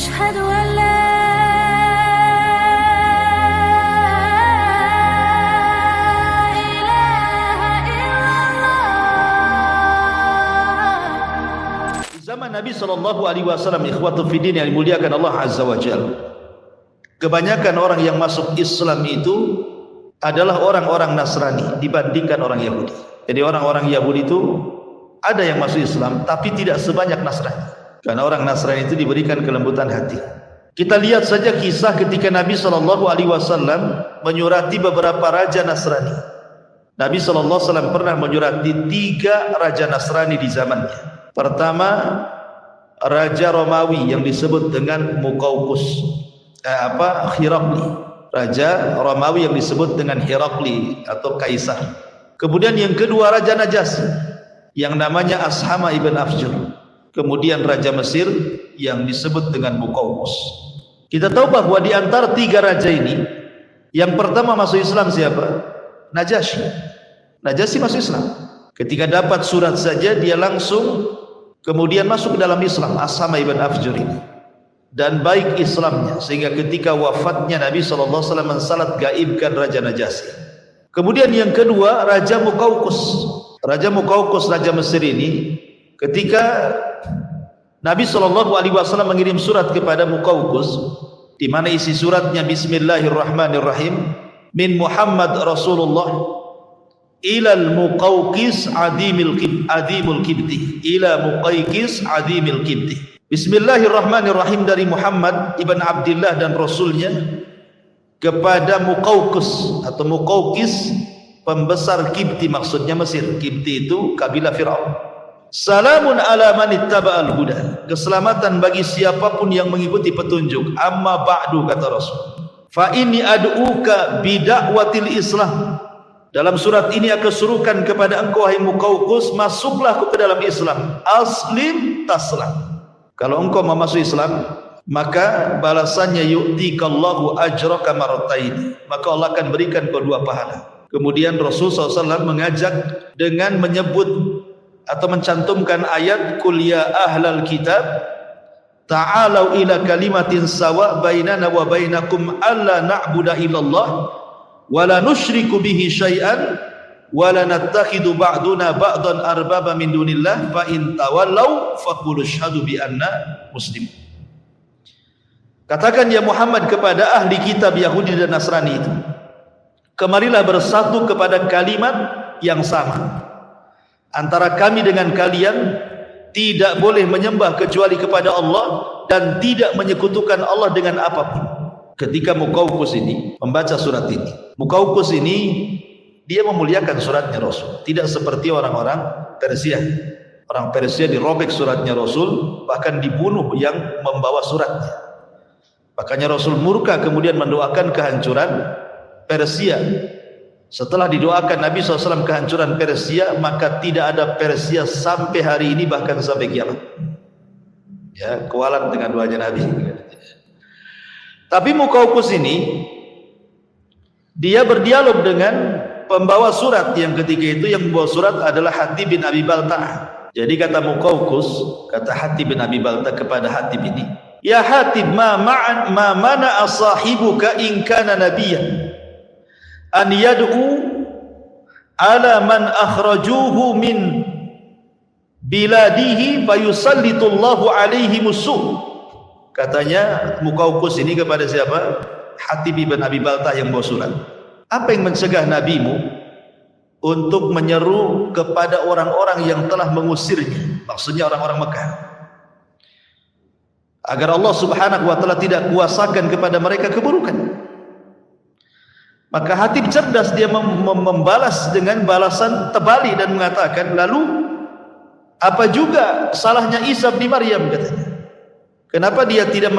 أشهد أن لا Zaman Nabi SAW, ikhwatu fiddin yang dimuliakan Allah Azza wa Jalla, kebanyakan orang yang masuk Islam itu adalah orang-orang Nasrani dibandingkan orang Yahudi. Jadi orang-orang Yahudi itu ada yang masuk Islam tapi tidak sebanyak Nasrani, karena orang Nasrani itu diberikan kelembutan hati. Kita lihat saja kisah ketika Nabi SAW menyurati beberapa raja Nasrani. Nabi SAW pernah menyurati 3 raja Nasrani di zamannya. Pertama, Raja Romawi yang disebut dengan Muqawqis, Herakli. Raja Romawi yang disebut dengan Herakli atau Kaisar. Kemudian yang kedua Raja Najasyi yang namanya Ashama ibn Afjur. Kemudian Raja Mesir yang disebut dengan Muqawqis. Kita tahu bahwa di antara 3 raja ini, yang pertama masuk Islam siapa? Najasyi. Najasyi masuk Islam. Ketika dapat surat saja dia langsung kemudian masuk ke dalam Islam, Ashama ibn Afjur ini, dan baik Islamnya sehingga ketika wafatnya Nabi SAW mensalat gaibkan Raja Najasyi. Kemudian yang kedua Raja Muqawqis. Raja Muqawqis, Raja Mesir ini, ketika Nabi SAW mengirim surat kepada Muqawqis, di mana isi suratnya Bismillahirrahmanirrahim, min Muhammad Rasulullah ilal Muqawqis adimul kibti, ila Muqawqis adimul kibti. Bismillahirrahmanirrahim, dari Muhammad ibn Abdullah dan Rasulnya kepada Muqawqis atau Muqawqis, pembesar Kibti, maksudnya Mesir. Kibti itu kabilah Fir'aun. Salamun ala man ittaba'al huda, keselamatan bagi siapapun yang mengikuti petunjuk. Amma ba'du, kata Rasul, fa inni ad'uka bida'watil Islam. Dalam surat ini aku suruhkan kepada engkau, hai Muqawqis, masuklah ke dalam Islam. Aslim taslam. Kalau engkau mau masuk Islam, maka balasannya yu'tikallahu ajraka marratain, maka Allah akan berikan kau 2 pahala. Kemudian Rasul SAW mengajak dengan menyebut atau mencantumkan ayat qul ya ahlal kitab ta'alau ila kalimatin sawa bainana wa bainakum alla na'budu illallah wala nusyriku bihi syai'an wala nattakhidu ba'duna ba'dan arbaba min dunillah fa in tawallaw faqulu asyhadu bi anna muslimun. Katakan ya Muhammad kepada ahli kitab Yahudi dan Nasrani itu, kemarilah bersatu kepada kalimat yang sama. Antara kami dengan kalian tidak boleh menyembah kecuali kepada Allah dan tidak menyekutukan Allah dengan apapun. Ketika Muqawqis ini membaca surat ini, Muqawqis ini dia memuliakan suratnya Rasul, tidak seperti orang-orang Persia. Orang Persia dirobek suratnya Rasul, bahkan dibunuh yang membawa suratnya. Makanya Rasul murka kemudian mendoakan kehancuran Persia. Setelah didoakan Nabi SAW kehancuran Persia, maka tidak ada Persia sampai hari ini, bahkan sampai kiamat. Ya, kualat dengan doanya Nabi. Tapi Muqawqis ini dia berdialog dengan pembawa surat yang ketika itu yang membawa surat adalah Hatib bin Abi Balta'ah. Jadi kata Muqawqis, kata Hatib bin Abi Balta'ah kepada Hatib ini, ya Hatib, ma mana sahibuka in kana nabiyyan an yad'u ala man akhrajuhu min biladihi fayusallitullahu alaihi musuh. Katanya Muqawqis ini kepada siapa? Hatib bin Abi Balta'ah yang bawa surat. Apa yang mencegah nabimu untuk menyeru kepada orang-orang yang telah mengusirnya, maksudnya orang-orang Mekah, agar Allah Subhanahu wa taala tidak kuasakan kepada mereka keburukan? Maka Hatib cerdas, dia membalas dengan balasan terbalik dan mengatakan, lalu apa juga salahnya Isa bin Maryam, katanya. Kenapa dia tidak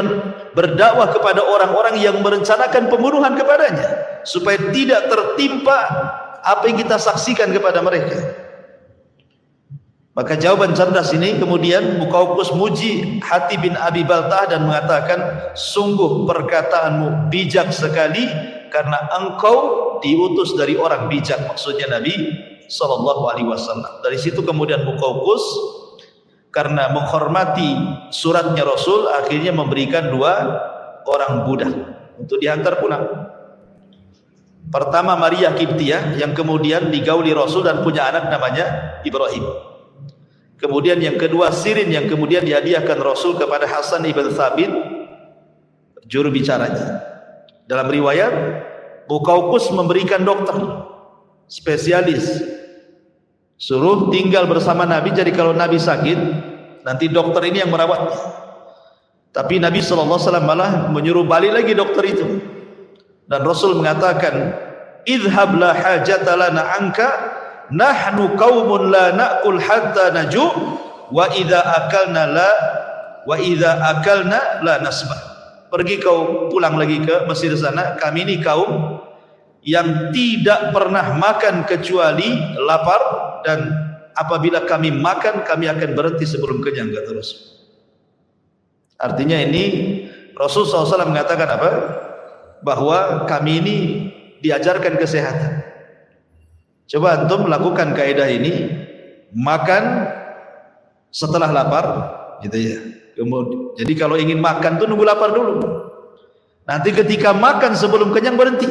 berdakwah kepada orang-orang yang merencanakan pembunuhan kepadanya, supaya tidak tertimpa apa yang kita saksikan kepada mereka? Maka jawaban cerdas ini kemudian Muqawqis muji Hatib bin Abi Balta'ah dan mengatakan, sungguh perkataanmu bijak sekali, karena engkau diutus dari orang bijak, maksudnya Nabi SAW. Dari situ kemudian Muqawqis karena menghormati suratnya Rasul akhirnya memberikan 2 orang budak untuk dihantar pulang. Pertama Maria Kiptiah yang kemudian digauli Rasul dan punya anak namanya Ibrahim. Kemudian yang kedua Sirin yang kemudian dihadiahkan Rasul kepada Hasan ibn Thabit, juru bicaranya. Dalam riwayat Muqawqis memberikan dokter spesialis, suruh tinggal bersama Nabi, jadi kalau Nabi sakit nanti dokter ini yang merawatnya. Tapi Nabi SAW malah menyuruh balik lagi dokter itu, dan Rasul mengatakan idhab la hajata lana anka nahnu qaumun la na'kul hatta naju wa idza akalna la nasbah. Pergi kau pulang lagi ke Mesir sana, kami ini kaum yang tidak pernah makan kecuali lapar, dan apabila kami makan kami akan berhenti sebelum kenyang, kata Rasul. Artinya ini Rasul SAW mengatakan apa? Bahwa kami ini diajarkan kesehatan. Coba antum lakukan kaidah ini, makan setelah lapar, gitu ya. Kemudian, jadi kalau ingin makan tuh nunggu lapar dulu. Nanti ketika makan sebelum kenyang berhenti.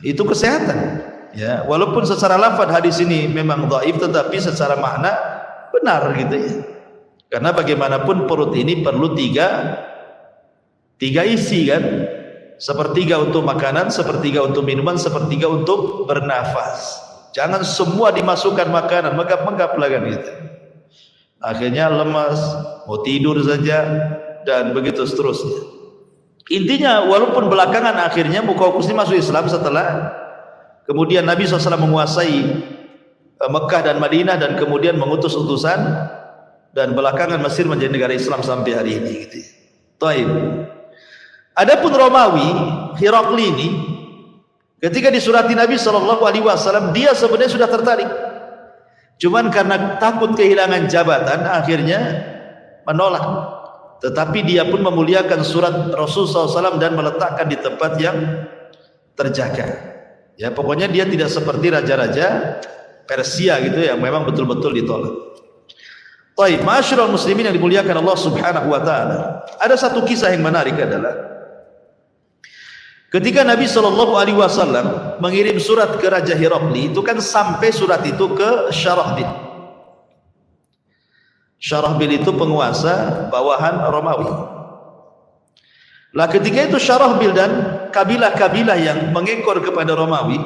Itu kesehatan. Ya, walaupun secara lafaz hadis ini memang dhaif, tetapi secara makna benar gitu ya. Karena bagaimanapun perut ini perlu tiga isi kan. Sepertiga untuk makanan, sepertiga untuk minuman, sepertiga untuk bernafas. Jangan semua dimasukkan makanan, menggap-menggap lah kan gitu. Akhirnya lemas, mau tidur saja, dan begitu seterusnya. Intinya walaupun belakangan akhirnya Muqawqis ini masuk Islam setelah kemudian Nabi SAW menguasai Mekah dan Madinah, dan kemudian mengutus utusan, dan belakangan Mesir menjadi negara Islam sampai hari ini gitu. Taib. Adapun Romawi Herakli ini ketika disurati Nabi SAW, dia sebenarnya sudah tertarik, cuman karena takut kehilangan jabatan akhirnya menolak. Tetapi dia pun memuliakan surat Rasul SAW dan meletakkan di tempat yang terjaga. Ya, pokoknya dia tidak seperti raja-raja Persia gitu yang memang betul-betul ditolak. Baik, ma'asyiral muslimin yang dimuliakan Allah Subhanahu wa taala. Ada satu kisah yang menarik adalah ketika Nabi SAW mengirim surat ke Raja Herakli, itu kan sampai surat itu ke Syarahbil. Syarahbil itu penguasa bawahan Romawi. Lah ketika itu Syarahbil dan kabilah-kabilah yang mengekor kepada Romawi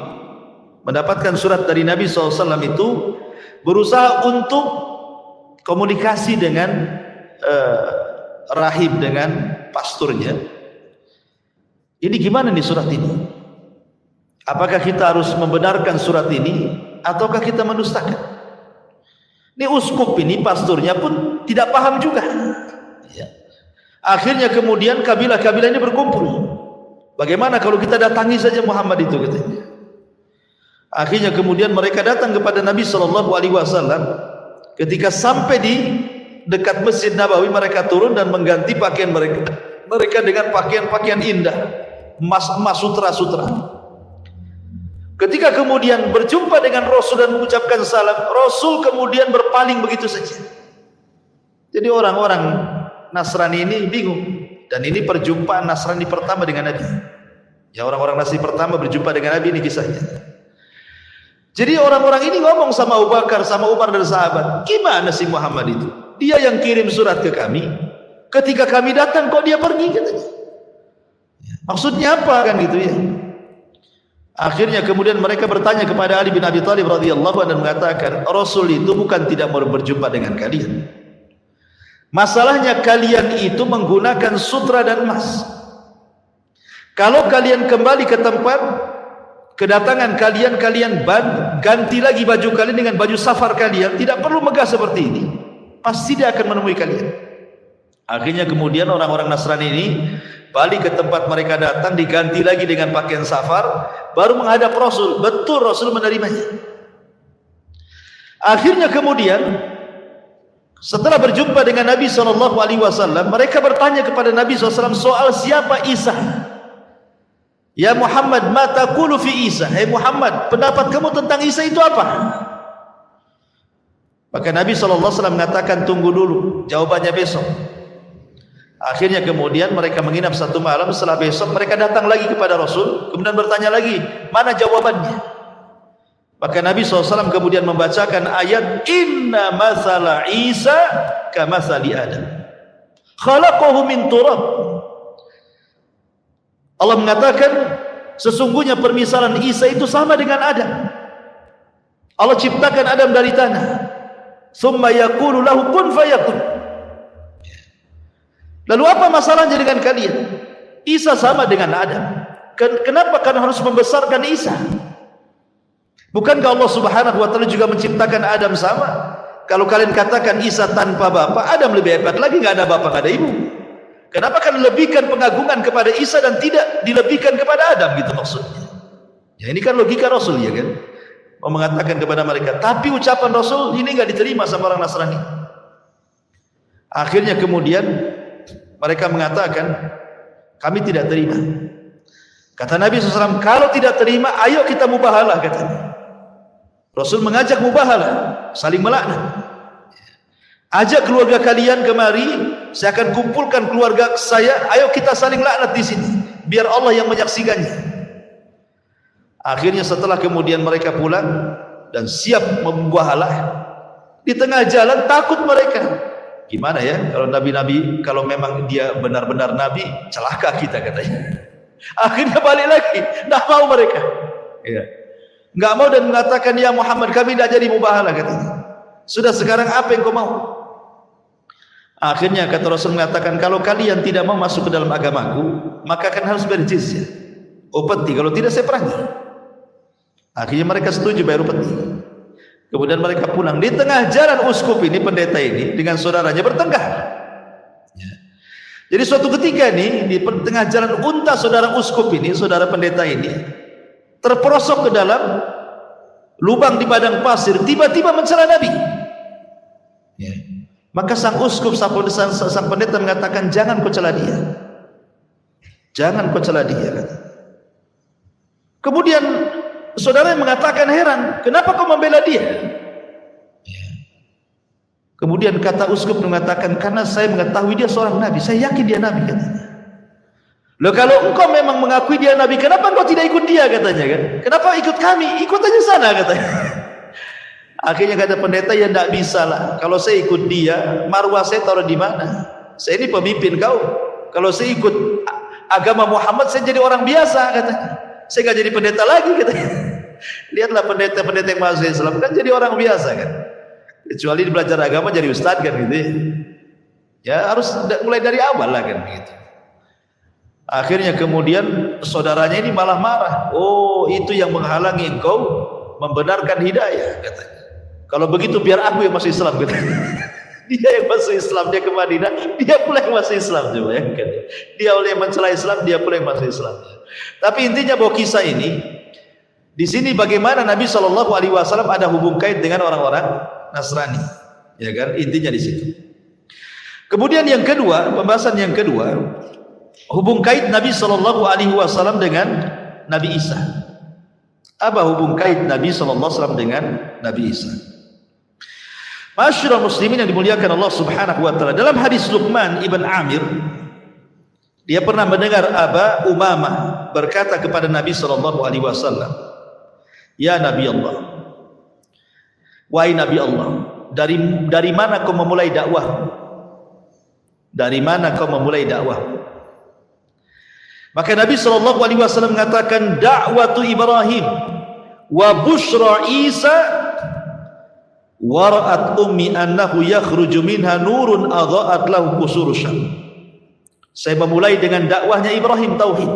mendapatkan surat dari Nabi SAW itu, berusaha untuk komunikasi dengan rahib, dengan pasturnya. Ini gimana nih surat ini? Apakah kita harus membenarkan surat ini ataukah kita mendustakan? Ini uskup ini, pasturnya pun tidak paham juga. Ya. Akhirnya kemudian kabilah-kabilah ini berkumpul. Bagaimana kalau kita datangi saja Muhammad itu, katanya. Akhirnya kemudian mereka datang kepada Nabi SAW. Ketika sampai di dekat Masjid Nabawi, mereka turun dan mengganti pakaian mereka dengan pakaian-pakaian indah, emas sutra-sutra. Ketika kemudian berjumpa dengan Rasul dan mengucapkan salam, Rasul kemudian berpaling begitu saja. Jadi orang-orang Nasrani ini bingung. Dan ini perjumpaan Nasrani pertama dengan Nabi. Ya, orang-orang Nasrani pertama berjumpa dengan Nabi, ini kisahnya. Jadi orang-orang ini ngomong sama Abu Bakar, sama Umar dan sahabat, gimana sih Muhammad itu? Dia yang kirim surat ke kami, ketika kami datang kok dia pergi, katanya. Maksudnya apa kan gitu ya? Akhirnya kemudian mereka bertanya kepada Ali bin Abi Thalib radhiyallahu anhu dan mengatakan, Rasul itu bukan tidak mau berjumpa dengan kalian. Masalahnya kalian itu menggunakan sutra dan emas. Kalau kalian kembali ke tempat kedatangan kalian, ganti lagi baju kalian dengan baju safar kalian, tidak perlu megah seperti ini. Pasti dia akan menemui kalian. Akhirnya kemudian orang-orang Nasrani ini balik ke tempat mereka datang, diganti lagi dengan pakaian safar, baru menghadap Rasul. Betul, Rasul menerimanya. Akhirnya kemudian setelah berjumpa dengan Nabi SAW, mereka bertanya kepada Nabi SAW soal siapa Isa. Ya Muhammad, ma taqulu fi Isa? Hai Muhammad, pendapat kamu tentang Isa itu apa? Maka Nabi SAW mengatakan tunggu dulu, jawabannya besok. Akhirnya kemudian mereka menginap satu malam. Setelah besok mereka datang lagi kepada Rasul, kemudian bertanya lagi, mana jawabannya? Maka Nabi SAW kemudian membacakan ayat, Inna mathala Isa kamathali Adam, khalaqahu min turab. Allah mengatakan sesungguhnya permisalan Isa itu sama dengan Adam. Allah ciptakan Adam dari tanah, summa yaqulu lahu kun fayakun. Lalu apa masalahnya dengan kalian? Isa sama dengan Adam. Kenapa kalian harus membesarkan Isa? Bukankah Allah Subhanahu wa taala juga menciptakan Adam sama? Kalau kalian katakan Isa tanpa bapak, Adam lebih hebat lagi, enggak ada bapak, enggak ada ibu. Kenapa kalian lebihkan pengagungan kepada Isa dan tidak dilebihkan kepada Adam, gitu maksudnya? Ya ini kan logika Rasul, ya kan? Mau mengatakan kepada mereka, tapi ucapan Rasul ini enggak diterima sama orang Nasrani. Akhirnya kemudian mereka mengatakan, kami tidak terima. Kata Nabi SAW, kalau tidak terima, ayo kita mubahalah, katanya. Rasul mengajak mubahalah, saling melaknat. Ajak keluarga kalian kemari, saya akan kumpulkan keluarga saya, ayo kita saling laknat di sini, biar Allah yang menyaksikannya. Akhirnya setelah kemudian mereka pulang dan siap membahalah, di tengah jalan takut mereka. Gimana ya kalau nabi-nabi, kalau memang dia benar-benar nabi, celaka kita, katanya. Akhirnya balik lagi, tidak mau mereka. Ya. Nggak mau dan mengatakan, ya Muhammad, kami tidak jadi mubahalah, katanya. Sudah, sekarang apa yang kau mau? Akhirnya kata Rasul mengatakan, kalau kalian tidak mau masuk ke dalam agamaku, maka akan harus bayar jizyah, upeti, kalau tidak saya perangi. Akhirnya mereka setuju bayar upeti. Kemudian mereka pulang. Di tengah jalan uskup ini, pendeta ini dengan saudaranya bertengkar. Ya. Jadi suatu ketika nih, di tengah jalan unta saudara uskup ini, saudara pendeta ini terperosok ke dalam lubang di padang pasir, tiba-tiba mencela Nabi. Ya. Maka sang uskup, sang pendeta mengatakan, jangan kau cela dia, jangan kau cela dia, kata. Kemudian saudara yang mengatakan, heran, kenapa kau membela dia? Ya. Kemudian kata uskup mengatakan, karena saya mengetahui dia seorang nabi, saya yakin dia nabi, katanya. Loh, kalau engkau memang mengakui dia nabi, kenapa engkau tidak ikut dia, katanya kan? Kenapa ikut kami? Ikut aja sana, katanya. Akhirnya kata pendeta, ya tidak bisa lah. Kalau saya ikut dia, marwah saya taruh di mana? Saya ini pemimpin kau. Kalau saya ikut agama Muhammad, saya jadi orang biasa, katanya. Saya nggak jadi pendeta lagi, katanya. Lihatlah pendeta-pendeta yang masuk Islam kan jadi orang biasa, kan? Kecuali belajar agama jadi ustadz, kan, gitu. Ya harus mulai dari awal lah, kan, begitu. Akhirnya kemudian saudaranya ini malah marah. Oh, itu yang menghalangi engkau membenarkan hidayah, katanya. Kalau begitu biar aku yang masuk Islam, katanya. Dia yang masuk Islam, dia ke Madinah, dia pula yang masuk Islam, coba ya, katanya. Dia oleh yang mencela Islam, dia pula yang masuk Islam. Tapi intinya bahwa kisah ini di sini bagaimana Nabi SAW ada hubung kait dengan orang-orang Nasrani, ya kan? Intinya di situ. Kemudian yang kedua, pembahasan yang kedua, hubung kait Nabi SAW dengan Nabi Isa. Apa hubung kait Nabi SAW dengan Nabi Isa? Masyarakat muslimin yang dimuliakan Allah Subhanahu wa taala, dalam hadis Luqman ibn Amir, dia pernah mendengar Aba Umamah berkata kepada Nabi SAW, ya Nabi Allah, wahai Nabi Allah, dari mana kau memulai dakwah? Dari mana kau memulai dakwah? Maka Nabi SAW mengatakan, da'watu Ibrahim wa bushra Isa wa ra'at ummi annahu yakhruju minha nurun adha'at lahu qusur Syam. Saya memulai dengan dakwahnya Ibrahim tauhid,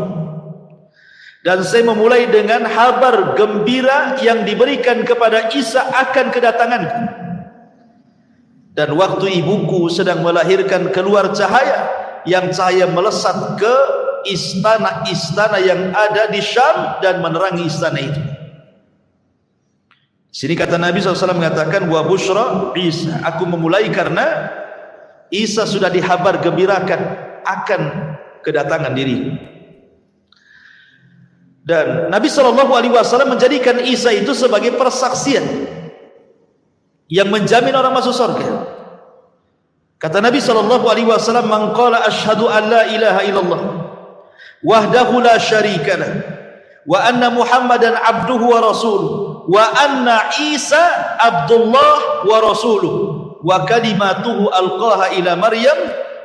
dan saya memulai dengan kabar gembira yang diberikan kepada Isa akan kedatanganku. Dan waktu ibuku sedang melahirkan keluar cahaya, yang cahaya melesat ke istana-istana yang ada di Syam dan menerangi istana itu. Sini kata Nabi SAW mengatakan, wa bushra Isa, aku memulai karena Isa sudah dihabar gembirakan akan kedatangan diri. Dan Nabi SAW menjadikan Isa itu sebagai persaksian yang menjamin orang masuk surga. Kata Nabi SAW, "Man qala asyhadu an la ilaha illallah wahdahu la syarika lah wa anna Muhammadan abduhu wa rasuluh wa anna Isa abdullah wa rasuluh wa kalimatuhu alqaha ila Maryam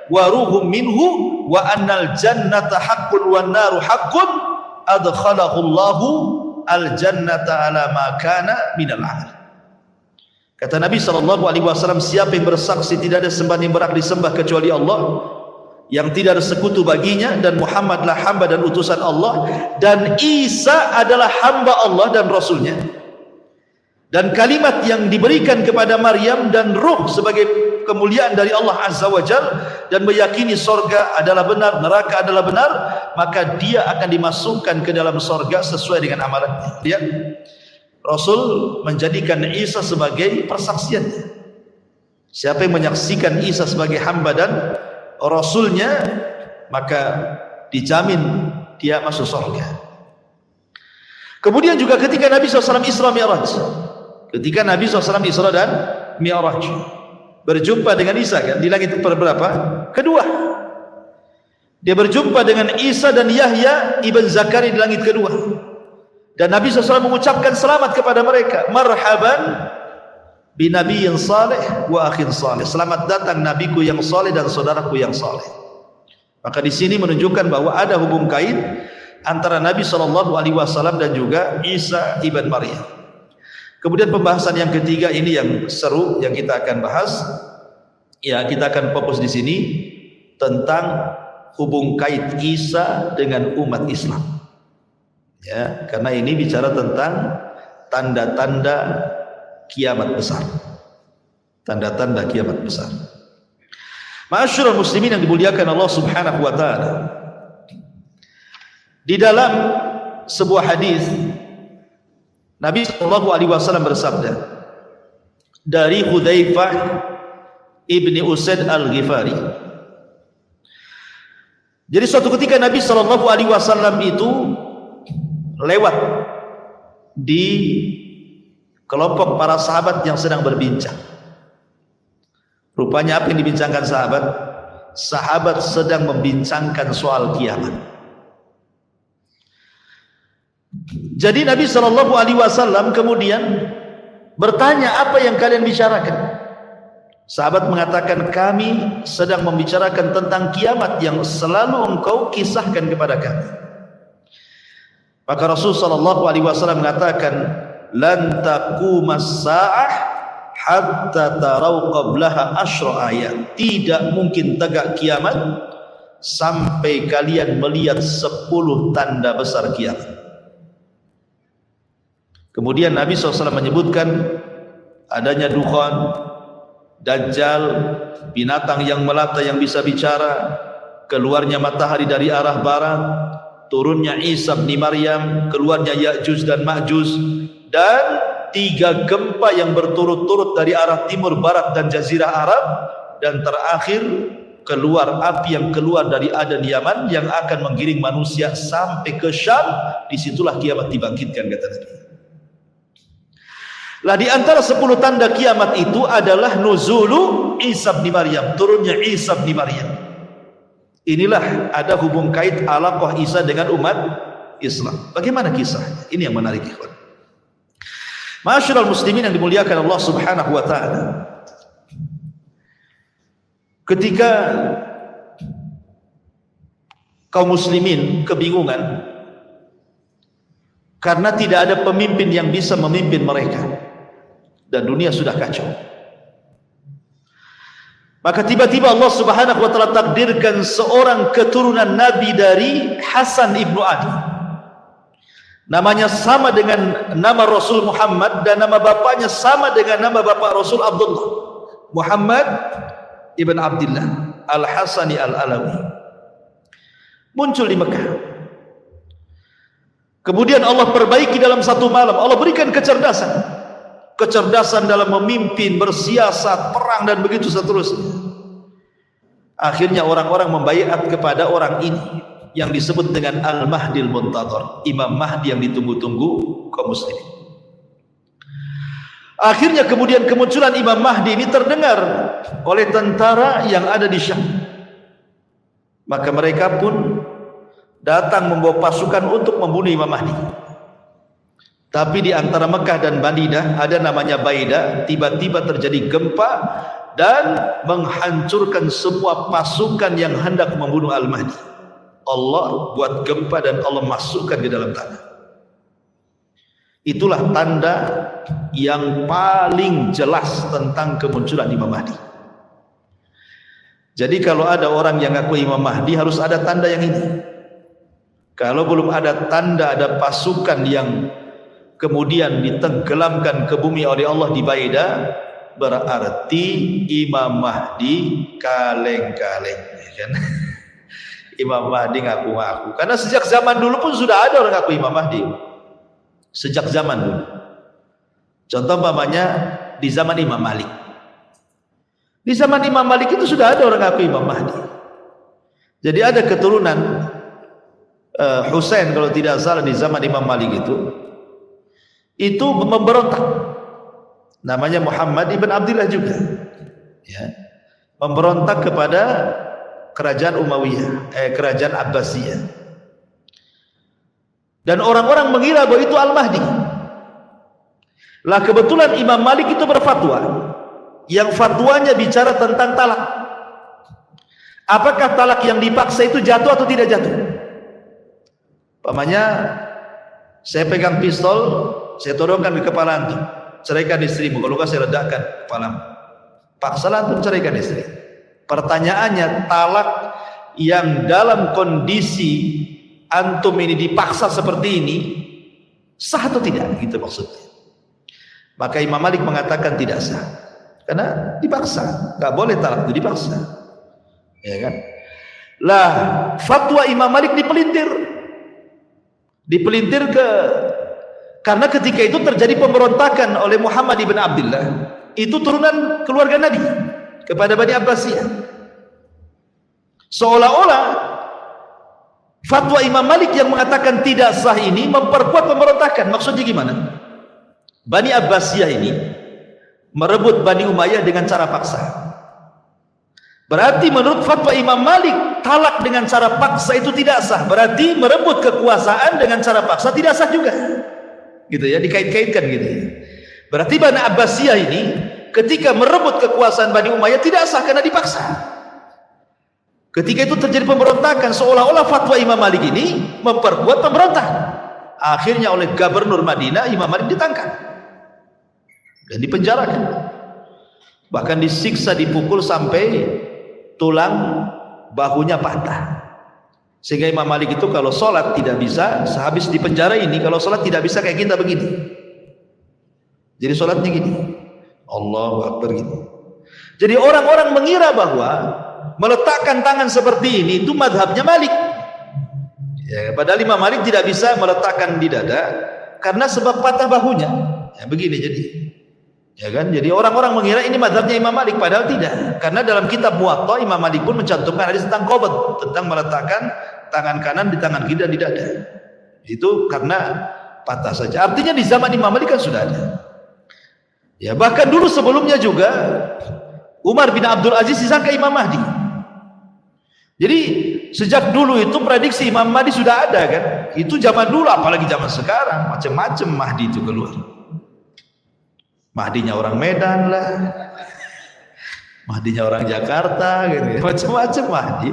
wa ruhum minhu wa annal jannata haqqun wan naru haqqun adkhalahu Allahu al jannata ala ma kana minal amal." Kata Nabi SAW, siapa yang bersaksi tidak ada sembahan yang berhak disembah kecuali Allah, yang tidak ada sekutu baginya, dan Muhammadlah hamba dan utusan Allah, dan Isa adalah hamba Allah dan Rasulnya, dan kalimat yang diberikan kepada Maryam dan ruh sebagai kemuliaan dari Allah Azza wa Jal, dan meyakini sorga adalah benar, neraka adalah benar, maka dia akan dimasukkan ke dalam sorga sesuai dengan amalannya. Lihat, Rasul menjadikan Isa sebagai persaksiannya. Siapa yang menyaksikan Isa sebagai hamba dan Rasulnya, maka dijamin dia masuk surga. Kemudian juga ketika Nabi SAW Isra Mi'raj, ketika Nabi SAW Isra dan Mi'raj, berjumpa dengan Isa kan di langit berapa? Kedua. Dia berjumpa dengan Isa dan Yahya ibn Zakaria di langit kedua. Dan Nabi SAW mengucapkan selamat kepada mereka. Marhaban binabiyyin salih wa akhin salih. Selamat datang nabiku yang saleh dan saudaraku yang saleh. Maka di sini menunjukkan bahwa ada hubung kait antara Nabi SAW dan juga Isa ibn Maryam. Kemudian pembahasan yang ketiga ini yang seru yang kita akan bahas. Ya, kita akan fokus di sini tentang hubung kait Isa dengan umat Islam. Ya, karena ini bicara tentang tanda-tanda kiamat besar. Tanda-tanda kiamat besar. Ma'asyiral muslimin yang dimuliakan Allah Subhanahu wa taala. Di dalam sebuah hadis Nabi SAW bersabda dari Hudzaifah ibni Usaid al-Ghifari. Jadi suatu ketika Nabi SAW itu lewat di kelompok para sahabat yang sedang berbincang. Rupanya apa yang dibincangkan sahabat? Sahabat sedang membincangkan soal kiamat. Jadi Nabi SAW kemudian bertanya, apa yang kalian bicarakan? Sahabat mengatakan, kami sedang membicarakan tentang kiamat yang selalu engkau kisahkan kepada kami. Maka Rasul SAW mengatakan, lan taqumas sa'ah hatta tarau qablaha asyra ayat. Tidak mungkin tegak kiamat sampai kalian melihat 10 tanda besar kiamat. Kemudian Nabi SAW menyebutkan adanya dukhan, dajjal, binatang yang melata yang bisa bicara, keluarnya matahari dari arah barat, turunnya Isa bin Maryam, keluarnya Ya'juj dan Ma'juj, dan 3 gempa yang berturut-turut dari arah timur, barat dan jazirah Arab, dan terakhir keluar api yang keluar dari Aden Yaman yang akan menggiring manusia sampai ke Syam. Disitulah kiamat dibangkitkan, kata Nabi. Lah di antara 10 tanda kiamat itu adalah nuzulu Isa bin Maryam, turunnya Isa bin Maryam. Inilah ada hubung kait alaqah Isa dengan umat Islam. Bagaimana kisahnya? Ini yang menarik, ikhwan. Ma'asyiral muslimin yang dimuliakan Allah Subhanahu wa taala. Ketika kaum muslimin kebingungan karena tidak ada pemimpin yang bisa memimpin mereka dan dunia sudah kacau, maka tiba-tiba Allah Subhanahu wa taala takdirkan seorang keturunan Nabi dari Hasan ibnu Ali. Namanya sama dengan nama Rasul Muhammad dan nama bapaknya sama dengan nama bapak Rasul Abdullah. Muhammad ibn Abdullah Al-Hasani Al-Alawi. Muncul di Mekah. Kemudian Allah perbaiki dalam satu malam. Allah berikan kecerdasan. Kecerdasan dalam memimpin, bersiasat, perang dan begitu seterusnya. Akhirnya orang-orang membaiat kepada orang ini yang disebut dengan Al-Mahdil Muntadhar, Imam Mahdi yang ditunggu-tunggu kaum muslimin. Akhirnya kemudian kemunculan Imam Mahdi ini terdengar oleh tentara yang ada di Syam. Maka mereka pun datang membawa pasukan untuk membunuh Imam Mahdi. Tapi di antara Mekah dan Madinah ada namanya Baida, tiba-tiba terjadi gempa dan menghancurkan semua pasukan yang hendak membunuh Al-Mahdi. Allah buat gempa dan Allah masukkan di dalam tanah. Itulah tanda yang paling jelas tentang kemunculan Imam Mahdi. Jadi kalau ada orang yang ngaku Imam Mahdi, harus ada tanda yang ini. Kalau belum ada tanda, ada pasukan yang kemudian ditenggelamkan ke bumi oleh Allah di Baida, berarti Imam Mahdi kaleng-kaleng, kan? Imam Mahdi ngaku-ngaku. Karena sejak zaman dulu pun sudah ada orang ngaku Imam Mahdi. Sejak zaman dulu. Contoh umpamanya di zaman Imam Malik. Di zaman Imam Malik itu sudah ada orang ngaku Imam Mahdi. Jadi ada keturunan Husain kalau tidak salah di zaman Imam Malik itu memberontak. Namanya Muhammad ibn Abdullah juga. Ya. Memberontak kepada kerajaan Umayyah, kerajaan Abbasiyah. Dan orang-orang mengira bahwa itu Al-Mahdi. Lah kebetulan Imam Malik itu berfatwa, yang fatwanya bicara tentang talak. Apakah talak yang dipaksa itu jatuh atau tidak jatuh? Pamannya, saya pegang pistol, saya todongkan ke kepala antum, ceraikan istrimu, kalau enggak saya ledakkan kepalamu. Paksalah antum ceraikan istri. Pertanyaannya, talak yang dalam kondisi antum ini dipaksa seperti ini sah atau tidak, gitu maksudnya. Maka Imam Malik mengatakan tidak sah karena dipaksa, nggak boleh talak itu dipaksa, ya kan? Lah fatwa Imam Malik dipelintir karena ketika itu terjadi pemberontakan oleh Muhammad ibn Abdullah, itu turunan keluarga Nabi kepada Bani Abbasiyah. Seolah-olah fatwa Imam Malik yang mengatakan tidak sah ini memperkuat pemberontakan. Maksudnya gimana? Bani Abbasiyah ini merebut Bani Umayyah dengan cara paksa. Berarti menurut fatwa Imam Malik, talak dengan cara paksa itu tidak sah. Berarti merebut kekuasaan dengan cara paksa tidak sah juga. Gitu ya, dikait-kaitkan gitu ya. Berarti Bani Abbasiyah ini ketika merebut kekuasaan Bani Umayyah tidak sah karena dipaksa. Ketika itu terjadi pemberontakan, seolah-olah fatwa Imam Malik ini memperkuat pemberontak. Akhirnya oleh Gubernur Madinah, Imam Malik ditangkap dan dipenjarakan. Bahkan disiksa, dipukul sampai tulang bahunya patah. Sehingga Imam Malik itu kalau sholat tidak bisa, sehabis di penjara ini kalau sholat tidak bisa kayak kita begini. Jadi sholatnya gini, Allahu Akbar gitu. Jadi orang-orang mengira bahwa meletakkan tangan seperti ini itu madhabnya Malik. Ya, padahal Imam Malik tidak bisa meletakkan di dada karena sebab patah bahunya. Ya, begini jadi. Ya kan? Jadi orang-orang mengira ini madhabnya Imam Malik, padahal tidak. Karena dalam kitab Muwatta Imam Malik pun mencantumkan hadis tentang qabd, tentang meletakkan tangan kanan di tangan kiri dan di dada. Itu karena patah saja. Artinya di zaman Imam Malik kan sudah ada. Ya, bahkan dulu sebelumnya juga Umar bin Abdul Aziz disangka Imam Mahdi. Jadi sejak dulu itu prediksi Imam Mahdi sudah ada kan. Itu zaman dulu, apalagi zaman sekarang macam-macam Mahdi itu keluar. Mahdinya orang Medan lah, Mahdinya orang Jakarta gitu, macam-macam Mahdi.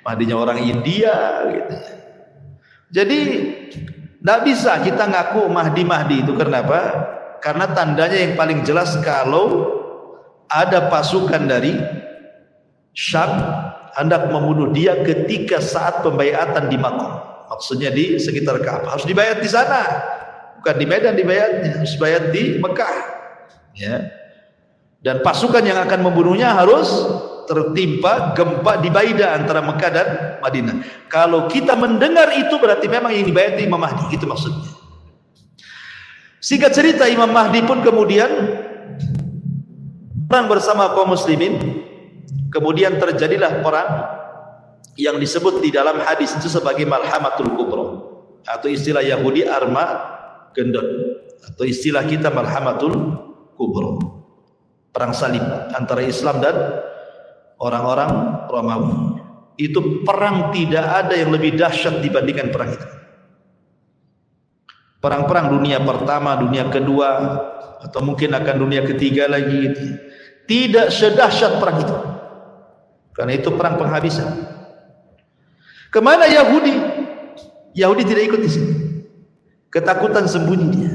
Mahdinya orang India gitu. Jadi tidak bisa kita ngaku Mahdi itu. Kenapa? Karena tandanya yang paling jelas kalau ada pasukan dari Syam hendak membunuh dia ketika saat pembaiatan di Makkah. Maksudnya di sekitar Ka'bah. Harus dibayat di sana. Bukan di Medan dibayatnya, harus bayat di Mekah. Ya. Dan pasukan yang akan membunuhnya harus tertimpa gempa di Baida antara Mekah dan Madinah. Kalau kita mendengar itu berarti memang yang dibayat Imam Mahdi, itu maksudnya. Singkat cerita, Imam Mahdi pun kemudian perang bersama kaum muslimin. Kemudian terjadilah perang yang disebut di dalam hadis itu sebagai Malhamatul Kubra, atau istilah Yahudi Armageddon, atau istilah kita Malhamatul Kubra, perang salib antara Islam dan orang-orang Romawi. Itu perang tidak ada yang lebih dahsyat dibandingkan perang itu. Perang-perang dunia pertama, dunia kedua, atau mungkin akan dunia ketiga lagi gitu. Tidak sedahsyat perang itu. Karena itu perang penghabisan. Kemana Yahudi? Yahudi tidak ikut di sini. Ketakutan sembunyi dia.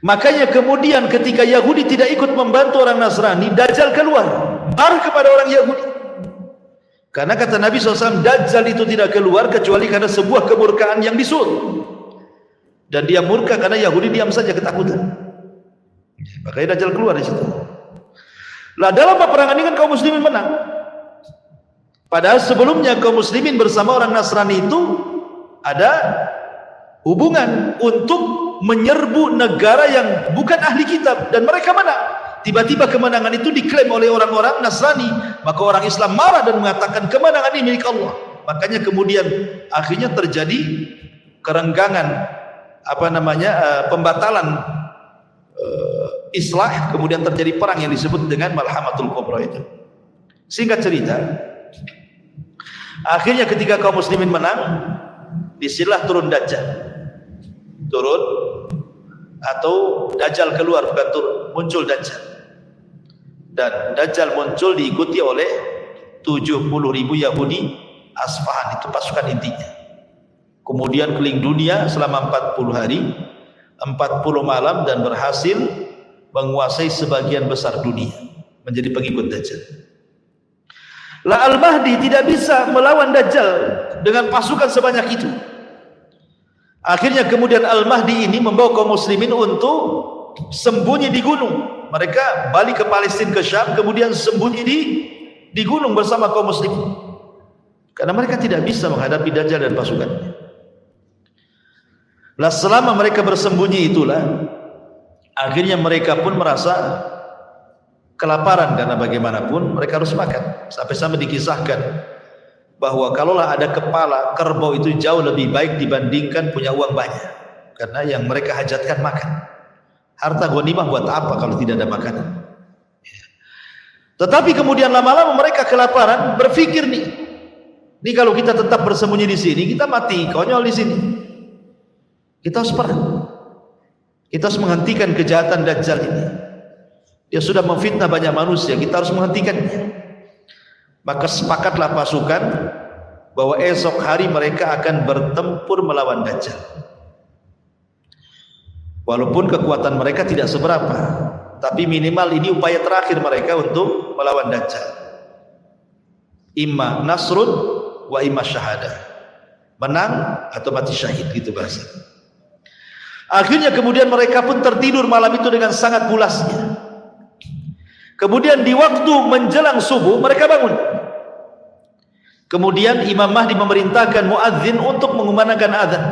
Makanya kemudian ketika Yahudi tidak ikut membantu orang Nasrani, Dajjal keluar, marah kepada orang Yahudi. Karena kata Nabi SAW, Dajjal itu tidak keluar kecuali karena sebuah kemurkaan yang disuruh. Dan dia murka karena Yahudi diam saja ketakutan. Makanya Dajjal keluar di situ. Lah dalam peperangan ini kan kaum muslimin menang. Padahal sebelumnya kaum muslimin bersama orang Nasrani itu ada hubungan untuk menyerbu negara yang bukan ahli kitab, dan mereka menang. Tiba-tiba kemenangan itu diklaim oleh orang-orang Nasrani, maka orang Islam marah dan mengatakan kemenangan ini milik Allah. Makanya kemudian akhirnya terjadi kerenggangan, pembatalan islah, kemudian terjadi perang yang disebut dengan Malhamatul Kubra itu. Singkat cerita, akhirnya ketika kaum muslimin menang, disinilah turun Dajjal. Turun atau Dajjal keluar, bukan turun, muncul Dajjal. Dan Dajjal muncul diikuti oleh 70.000 Yahudi Asfahan, itu pasukan intinya. Kemudian keliling dunia selama 40 hari, 40 malam, dan berhasil menguasai sebagian besar dunia, menjadi pengikut Dajjal. Lah Al-Mahdi tidak bisa melawan Dajjal dengan pasukan sebanyak itu. Akhirnya kemudian Al-Mahdi ini membawa kaum muslimin untuk sembunyi di gunung. Mereka balik ke Palestina, ke Syam, kemudian sembunyi di gunung bersama kaum muslimin. Karena mereka tidak bisa menghadapi Dajjal dan pasukannya. Lah selama mereka bersembunyi itulah, akhirnya mereka pun merasa kelaparan, karena bagaimanapun mereka harus makan. Sampai-sampai dikisahkan bahwa kalaulah ada kepala kerbau itu jauh lebih baik dibandingkan punya uang banyak, karena yang mereka hajatkan makan. Harta ghanimah buat apa kalau tidak ada makanan? Tetapi kemudian lama-lama mereka kelaparan, berpikir nih kalau kita tetap bersembunyi di sini, kita mati konyol di sini. Kita harus perang. Kita harus menghentikan kejahatan Dajjal ini. Dia sudah memfitnah banyak manusia, kita harus menghentikannya. Maka sepakatlah pasukan bahwa esok hari mereka akan bertempur melawan Dajjal. Walaupun kekuatan mereka tidak seberapa, tapi minimal ini upaya terakhir mereka untuk melawan Dajjal. Imma nasrun wa imma syahadah. Menang atau mati syahid, gitu bahasa. Akhirnya kemudian mereka pun tertidur malam itu dengan sangat pulasnya. Kemudian di waktu menjelang subuh mereka bangun. Kemudian Imam Mahdi memerintahkan muadzin untuk mengumandangkan azan.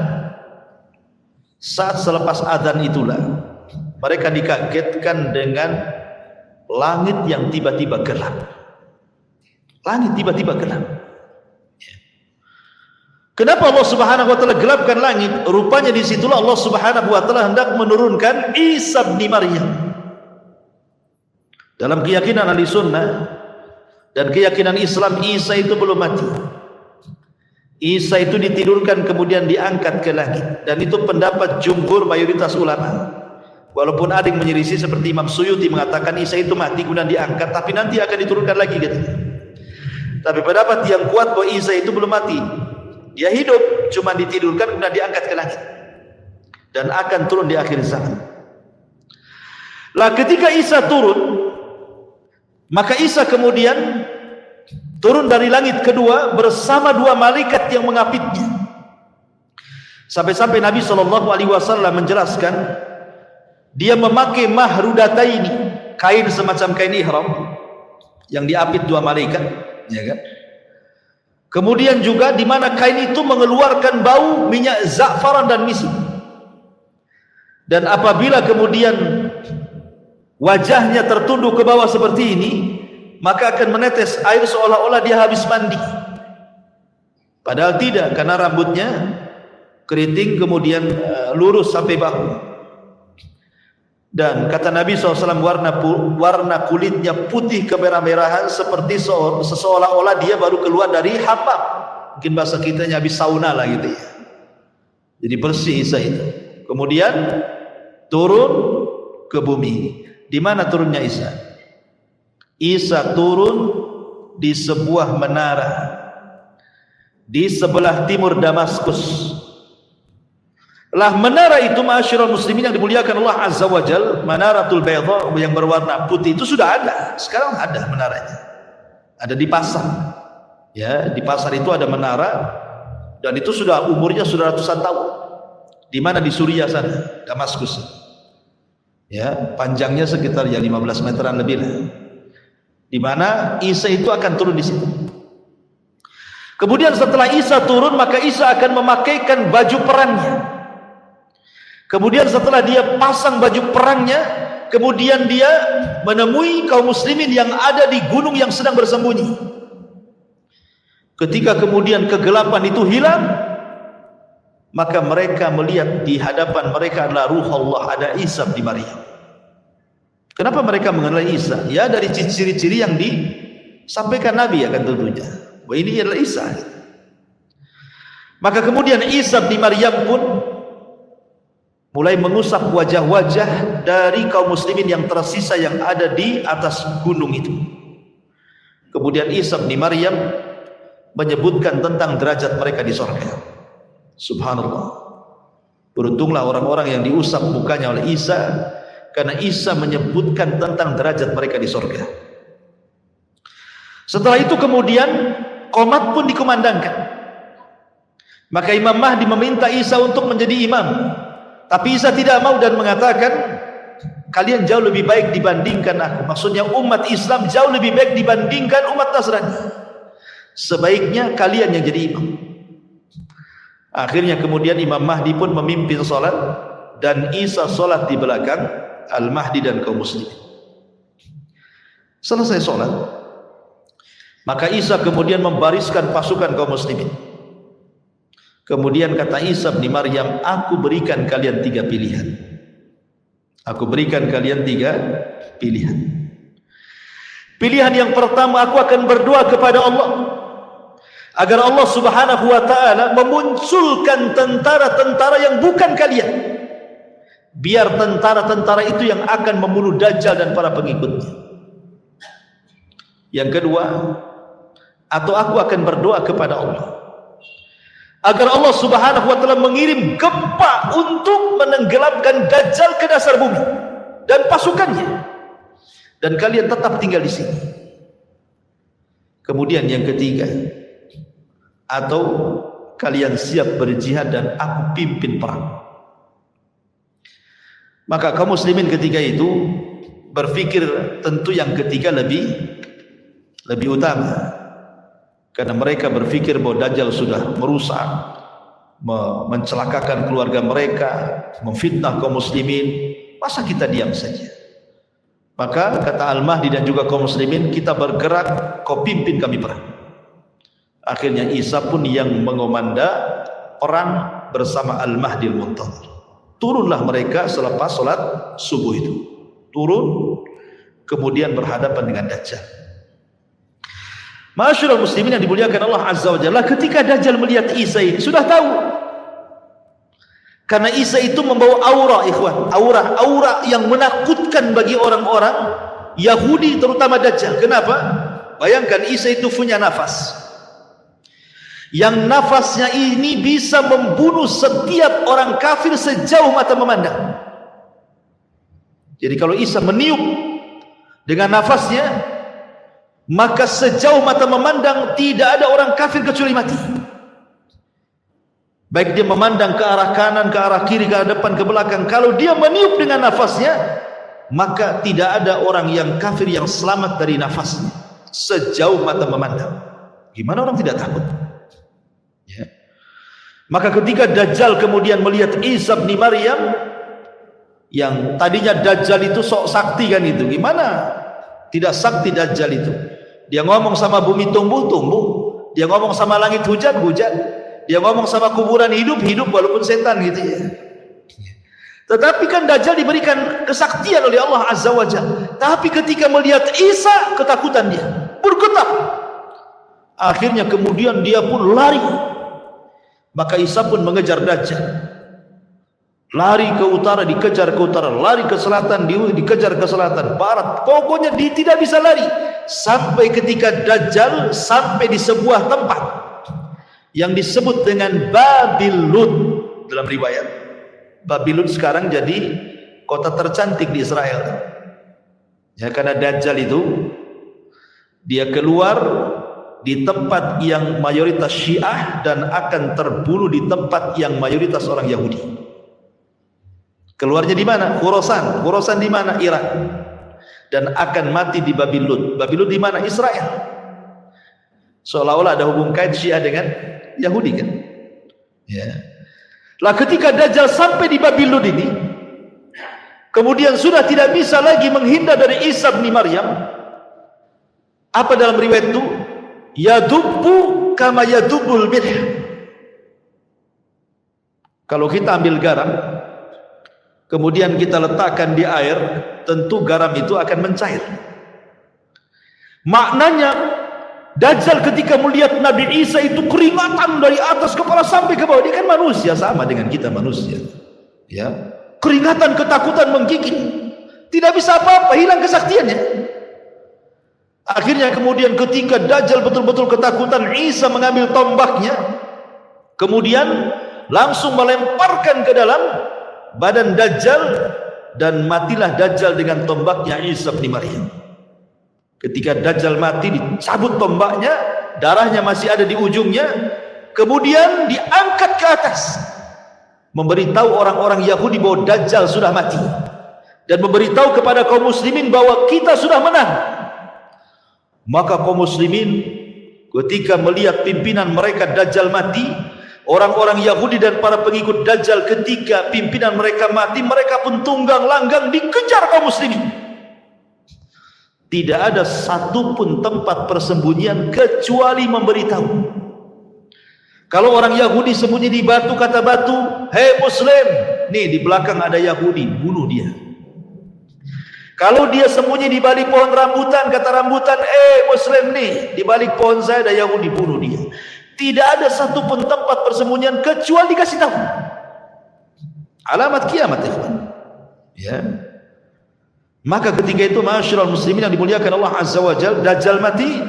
Saat selepas azan itulah mereka dikagetkan dengan langit yang tiba-tiba gelap. Langit tiba-tiba gelap. Kenapa Allah Subhanahu wa taala gelapkan langit? Rupanya di situlah Allah Subhanahu wa taala hendak menurunkan Isa bin Maryam. Dalam keyakinan ahli sunnah dan keyakinan Islam, Isa itu belum mati. Isa itu ditidurkan kemudian diangkat ke langit, dan itu pendapat jumhur mayoritas ulama. Walaupun ada yang menyelisih seperti Imam Suyuti mengatakan Isa itu mati kemudian diangkat, tapi nanti akan diturunkan lagi katanya. Tapi pendapat yang kuat bahwa Isa itu belum mati. Dia hidup, cuma ditidurkan kemudian diangkat ke langit dan akan turun di akhir zaman. Lah ketika Isa turun, maka Isa kemudian turun dari langit kedua bersama dua malaikat yang mengapitnya. Sampai-sampai Nabi SAW menjelaskan, dia memakai mahrudataini, kain semacam kain ihram yang diapit dua malaikat, ya kan? Kemudian juga di mana kain itu mengeluarkan bau minyak za'faran dan misk. Dan apabila kemudian wajahnya tertunduk ke bawah seperti ini, maka akan menetes air seolah-olah dia habis mandi. Padahal tidak, karena rambutnya keriting kemudian lurus sampai bahu. Dan kata Nabi SAW, warna kulitnya putih kemerah-merahan seperti seolah-olah dia baru keluar dari hammam. Mungkin bahasa kitanya habis sauna lah gitu ya. Jadi bersih Isa itu. Kemudian turun ke bumi. Di mana turunnya Isa? Isa turun di sebuah menara di sebelah timur Damaskus. Lah menara itu, ma'asyiral muslimin yang dimuliakan Allah Azza wa Jal, Manaratul Bayda yang berwarna putih itu sudah ada. Sekarang ada menaranya. Ada di pasar. Ya, di pasar itu ada menara dan itu sudah umurnya sudah ratusan tahun. Di mana? Di Suriah sana, Damaskus. Ya, panjangnya sekitar ya 15 meteran lebih lah. Di mana Isa itu akan turun di situ. Kemudian setelah Isa turun, maka Isa akan memakaikan baju perangnya. Kemudian setelah dia pasang baju perangnya, kemudian dia menemui kaum muslimin yang ada di gunung yang sedang bersembunyi. Ketika kemudian kegelapan itu hilang, maka mereka melihat di hadapan mereka adalah ruh Allah, ada Isa bin Maryam. Kenapa mereka mengenal Isa? Ya dari ciri-ciri yang disampaikan Nabi akan tentunya. Bahwa ini adalah Isa. Maka kemudian Isa bin Maryam pun mulai mengusap wajah-wajah dari kaum muslimin yang tersisa yang ada di atas gunung itu. Kemudian Isa bin Maryam menyebutkan tentang derajat mereka di surga. Subhanallah. Beruntunglah orang-orang yang diusap mukanya oleh Isa, karena Isa menyebutkan tentang derajat mereka di surga. Setelah itu kemudian qomat pun dikumandangkan. Maka Imam Mahdi meminta Isa untuk menjadi imam. Tapi Isa tidak mau dan mengatakan, kalian jauh lebih baik dibandingkan aku. Maksudnya umat Islam jauh lebih baik dibandingkan umat Nasrani. Sebaiknya kalian yang jadi imam. Akhirnya kemudian Imam Mahdi pun memimpin sholat, dan Isa sholat di belakang Al-Mahdi dan kaum muslimin. Selesai sholat, maka Isa kemudian membariskan pasukan kaum muslimin. Kemudian kata Isa bin Maryam, aku berikan kalian 3 pilihan. Aku berikan kalian 3 pilihan. Pilihan yang pertama, aku akan berdoa kepada Allah agar Allah Subhanahu wa ta'ala memunculkan tentara-tentara yang bukan kalian. Biar tentara-tentara itu yang akan membunuh Dajjal dan para pengikutnya. Yang kedua, atau aku akan berdoa kepada Allah agar Allah Subhanahu wa ta'ala mengirim gempa untuk menenggelamkan Dajjal ke dasar bumi dan pasukannya, dan kalian tetap tinggal di sini. Kemudian yang ketiga, atau kalian siap berjihad dan aku pimpin perang. Maka kaum muslimin ketika itu berpikir tentu yang ketiga lebih utama. Karena mereka berpikir bahwa Dajjal sudah merusak, mencelakakan keluarga mereka, memfitnah kaum muslimin. Masa kita diam saja? Maka kata Al-Mahdi dan juga kaum muslimin, kita bergerak, kau pimpin kami perang. Akhirnya Isa pun yang mengomanda perang bersama Al-Mahdi Al-Muntadhir. Turunlah mereka selepas sholat subuh itu. Turun, kemudian berhadapan dengan Dajjal. Ma'asyiral muslimin yang dimuliakan Allah Azza wa Jalla, ketika Dajjal melihat Isa ini sudah tahu. Karena Isa itu membawa aura, ikhwan, aura yang menakutkan bagi orang-orang Yahudi, terutama Dajjal. Kenapa? Bayangkan Isa itu punya nafas. Yang nafasnya ini bisa membunuh setiap orang kafir sejauh mata memandang. Jadi kalau Isa meniup dengan nafasnya, maka sejauh mata memandang tidak ada orang kafir kecuali mati. Baik dia memandang ke arah kanan, ke arah kiri, ke arah depan, ke belakang, kalau dia meniup dengan nafasnya, maka tidak ada orang yang kafir yang selamat dari nafasnya sejauh mata memandang. Gimana orang tidak takut? Ya. Maka ketika Dajjal kemudian melihat Isa bin Maryam, yang tadinya Dajjal itu sok sakti kan itu, gimana tidak sakti Dajjal itu? Dia ngomong sama bumi tumbuh-tumbuh, dia ngomong sama langit hujan-hujan, dia ngomong sama kuburan hidup-hidup walaupun setan gitu ya. Tetapi kan Dajjal diberikan kesaktian oleh Allah Azza wa Jalla. Tapi ketika melihat Isa, ketakutan dia, bergetar. Akhirnya kemudian dia pun lari. Maka Isa pun mengejar Dajjal. Lari ke utara, dikejar ke utara, lari ke selatan, dikejar ke selatan, barat. Pokoknya dia tidak bisa lari. Sampai ketika Dajjal sampai di sebuah tempat yang disebut dengan Babilun dalam riwayat. Babilon sekarang jadi kota tercantik di Israel. Ya, karena Dajjal itu dia keluar di tempat yang mayoritas Syiah dan akan terbunuh di tempat yang mayoritas orang Yahudi. Keluarnya di mana? Khurasan. Khurasan di mana? Irak. Dan akan mati di Babilon. Babilon di mana? Israel. Seolah-olah ada hubung kait Syiah dengan Yahudi kan? Ya. Lah ketika Dajjal sampai di Babilon ini, kemudian sudah tidak bisa lagi menghindar dari Isa bin Maryam. Apa dalam riwayat itu? Yadubbu kama yadubbul milh. Kalau kita ambil garam, kemudian kita letakkan di air, tentu garam itu akan mencair. Maknanya Dajjal ketika melihat Nabi Isa itu keringatan dari atas kepala sampai ke bawah. Dia kan manusia, sama dengan kita manusia. Ya, keringatan, ketakutan menggigit. Tidak bisa apa-apa, hilang kesaktiannya. Akhirnya kemudian ketika Dajjal betul-betul ketakutan, Isa mengambil tombaknya, kemudian langsung melemparkan ke dalam badan Dajjal, dan matilah Dajjal dengan tombaknya Isa bin Maryam. Ketika Dajjal mati, dicabut tombaknya, darahnya masih ada di ujungnya, kemudian diangkat ke atas, memberitahu orang-orang Yahudi bahwa Dajjal sudah mati, dan memberitahu kepada kaum muslimin bahwa kita sudah menang. Maka kaum muslimin ketika melihat pimpinan mereka Dajjal mati, orang-orang Yahudi dan para pengikut Dajjal ketika pimpinan mereka mati, mereka pun tunggang langgang dikejar kaum muslimin. Tidak ada satupun tempat persembunyian kecuali memberitahu. Kalau orang Yahudi sembunyi di batu, kata batu, "Hei Muslim, nih di belakang ada Yahudi, bunuh dia." Kalau dia sembunyi di balik pohon rambutan, kata rambutan, Muslim nih, di balik pohon saya ada Yahudi, bunuh dia. Tidak ada satupun tempat persembunyian kecuali dikasih tahu. Alamat kiamat, ya. Maka ketika itu ma'asyiral muslimin yang dimuliakan Allah Azza wa Jalla, Dajjal mati.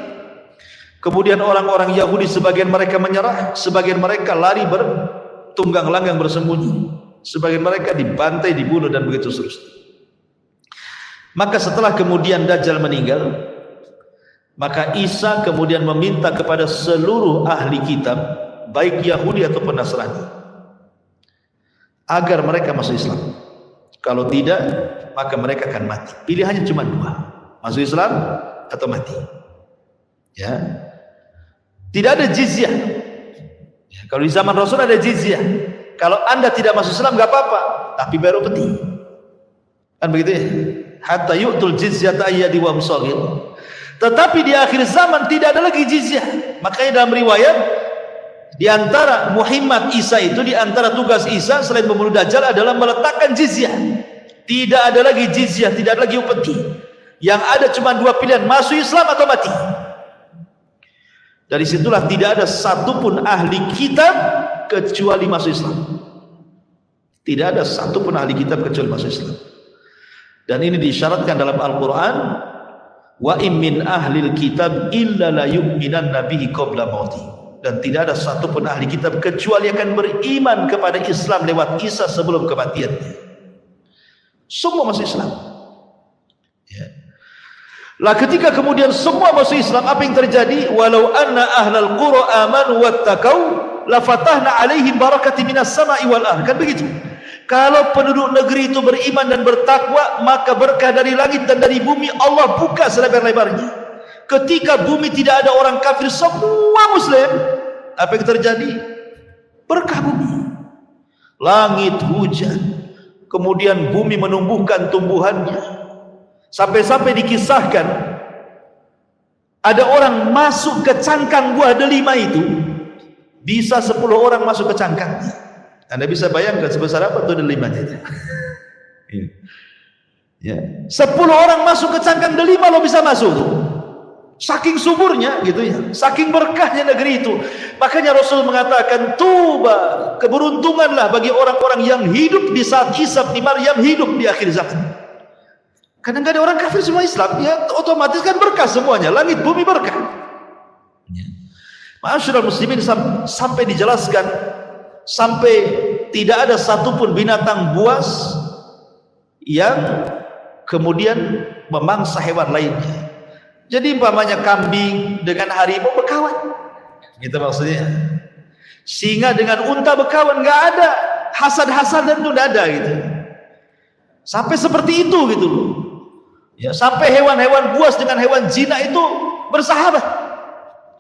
Kemudian orang-orang Yahudi sebagian mereka menyerah, sebagian mereka lari bertunggang langgang bersembunyi, sebagian mereka dibantai, dibunuh dan begitu seterusnya. Maka setelah kemudian Dajjal meninggal, maka Isa kemudian meminta kepada seluruh ahli kitab, baik Yahudi ataupun Nasrani, agar mereka masuk Islam. Kalau tidak, maka mereka akan mati. Pilihannya cuma dua, masuk Islam atau mati. Ya, tidak ada jizyah. Ya, kalau di zaman Rasul ada jizyah. Kalau anda tidak masuk Islam nggak apa-apa, tapi bayar upeti. Kan begitu ya? Hatta yu'tul jizyata ayyadi wa musagir. Tetapi di akhir zaman tidak ada lagi jizyah. Makanya dalam riwayat, di antara Muhammad Isa itu, di antara tugas Isa selain membunuh Dajjal adalah meletakkan jizyah. Tidak ada lagi jizyah, tidak ada lagi upeti. Yang ada cuma dua pilihan, masuk Islam atau mati. Dari situlah tidak ada satupun ahli kitab kecuali masuk Islam. Tidak ada satupun ahli kitab kecuali masuk Islam. Dan ini disyaratkan dalam Al-Quran, wa in min ahlil kitab illa la yu'minanna bihi qabla mauti. Dan tidak ada satupun ahli kitab kecuali akan beriman kepada Islam lewat Isa sebelum kematiannya. Semua masuk Islam. Ya. Lah ketika kemudian semua masuk Islam, apa yang terjadi? Walau anna ahlal qura amanu wattaqau la fatahna alaihim barakati minas sama'i wal ardh. Kan begitu. Kalau penduduk negeri itu beriman dan bertakwa, maka berkah dari langit dan dari bumi Allah buka selebar-lebarnya. Ketika bumi tidak ada orang kafir, semua muslim, apa yang terjadi? Berkah bumi. Langit hujan, kemudian bumi menumbuhkan tumbuhannya. Sampai-sampai dikisahkan ada orang masuk ke cangkang buah delima itu, bisa 10 orang masuk ke cangkangnya. Anda bisa bayangkan sebesar apa tuh delimanya itu. Ya. 10 orang masuk ke cangkang delima lo bisa masuk tuh. Saking suburnya gitu ya, saking berkahnya negeri itu. Makanya Rasul mengatakan, tuba, keberuntunganlah bagi orang-orang yang hidup di saat Isa bin Maryam hidup di akhir zaman. Karena nggak ada orang kafir semua Islam, ya otomatis kan berkah semuanya, langit bumi berkah. Ma'asyiral muslimin, sampai dijelaskan, sampai tidak ada satupun binatang buas yang kemudian memangsa hewan lainnya. Jadi umpamanya kambing dengan harimau berkawan, gitu maksudnya. Singa dengan unta berkawan, nggak ada hasad-hasadan itu, nggak ada gitu. Sampai seperti itu gitu loh. Ya, sampai hewan-hewan buas dengan hewan jinak itu bersahabat.